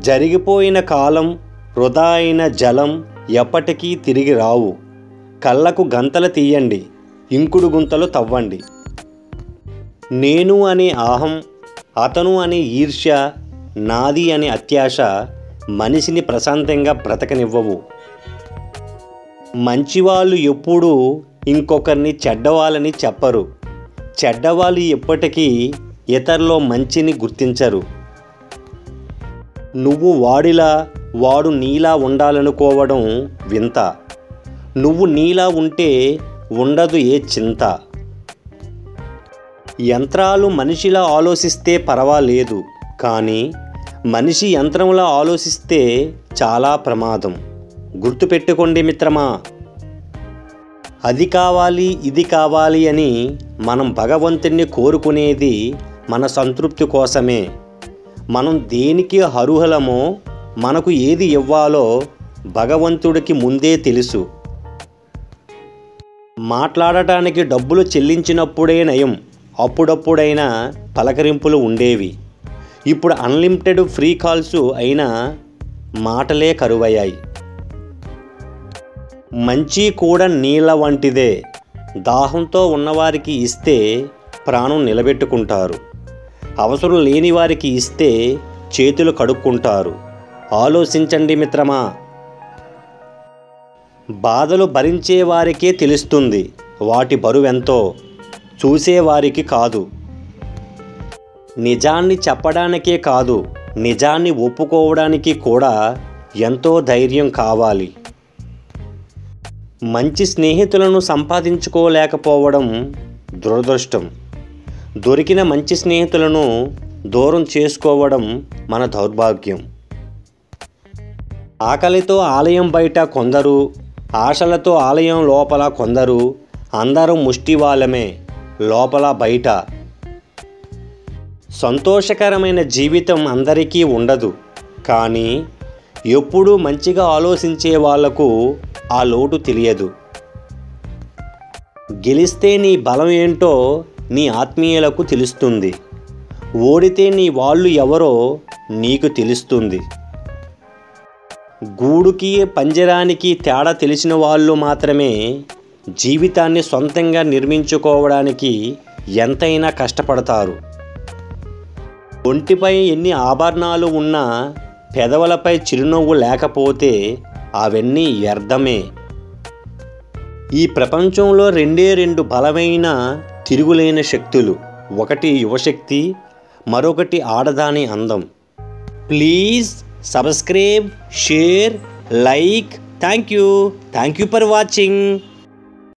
జరిగిపోయిన కాలం, వృధా అయిన జలం ఎప్పటికీ తిరిగి రావు. కళ్ళకు గంతలు తీయండి, ఇంకుడు గుంతలు తవ్వండి. నేను అనే అహం, అతను అనే ఈర్ష్య, నాది అనే అత్యాశ మనిషిని ప్రశాంతంగా బ్రతకనివ్వవు. మంచివాళ్ళు ఎప్పుడూ ఇంకొకరిని చెడ్డవాళ్ళని చెప్పరు. చెడ్డవాళ్ళు ఎప్పటికీ ఇతరులో మంచిని గుర్తించరు. నువ్వు వాడిలా, వాడు నీలా ఉండాలనుకోవడం వింత. నువ్వు నీలా ఉంటే ఉండదు ఏ చింత. యంత్రాలు మనిషిలా ఆలోచిస్తే పర్వాలేదు, కానీ మనిషి యంత్రంలా ఆలోచిస్తే చాలా ప్రమాదం. గుర్తుపెట్టుకోండి మిత్రమా. అది కావాలి, ఇది కావాలి అని మనం భగవంతుణ్ణి కోరుకునేది మన సంతృప్తి కోసమే. మనం దేనికి అర్హులమో, మనకు ఏది ఇవ్వాలో భగవంతుడికి ముందే తెలుసు. మాట్లాడటానికి డబ్బులు చెల్లించినప్పుడే నయం, అప్పుడప్పుడైనా పలకరింపులు ఉండేవి. ఇప్పుడు అన్లిమిటెడ్ ఫ్రీ కాల్స్ అయినా మాటలే కరువయ్యాయి. మంచి కూడా నీళ్ళ వంటిదే. దాహంతో ఉన్నవారికి ఇస్తే ప్రాణం నిలబెట్టుకుంటారు. అవసరం లేని వారికి ఇస్తే చేతులు కడుక్కుంటారు. ఆలోచించండి మిత్రమా. బాధలు భరించేవారికే తెలుస్తుంది వాటి బరువెంతో, చూసేవారికి కాదు. నిజాన్ని చెప్పడానికే కాదు, నిజాన్ని ఒప్పుకోవడానికి కూడా ఎంతో ధైర్యం కావాలి. మంచి స్నేహితులను సంపాదించుకోలేకపోవడం దురదృష్టం. దొరికిన మంచి స్నేహితులను దూరం చేసుకోవడం మన దౌర్భాగ్యం. ఆకలితో ఆలయం బయట కొందరు, ఆశలతో ఆలయం లోపల కొందరు. అందరం ముష్టివాళ్ళమే లోపల బయట. సంతోషకరమైన జీవితం అందరికీ ఉండదు, కానీ ఎప్పుడూ మంచిగా ఆలోచించే వాళ్లకు ఆ లోటు తెలియదు. గెలిస్తే నీ బలం ఏంటో నీ ఆత్మీయులకు తెలుస్తుంది. ఓడితే నీ వాళ్ళు ఎవరో నీకు తెలుస్తుంది. గూడుకి పంజరానికి తేడా తెలిసిన వాళ్ళు మాత్రమే జీవితాన్ని సొంతంగా నిర్మించుకోవడానికి ఎంతైనా కష్టపడతారు. ఒంటిపై ఎన్ని ఆభరణాలు ఉన్నా పెదవులపై చిరునవ్వు లేకపోతే అవన్నీ వ్యర్థమే. ఈ ప్రపంచంలో రెండు బలమైన తిరుగులేని శక్తులు. ఒకటి యువశక్తి, మరొకటి ఆడదాని అందం. Please subscribe, share, like. Thank you for watching.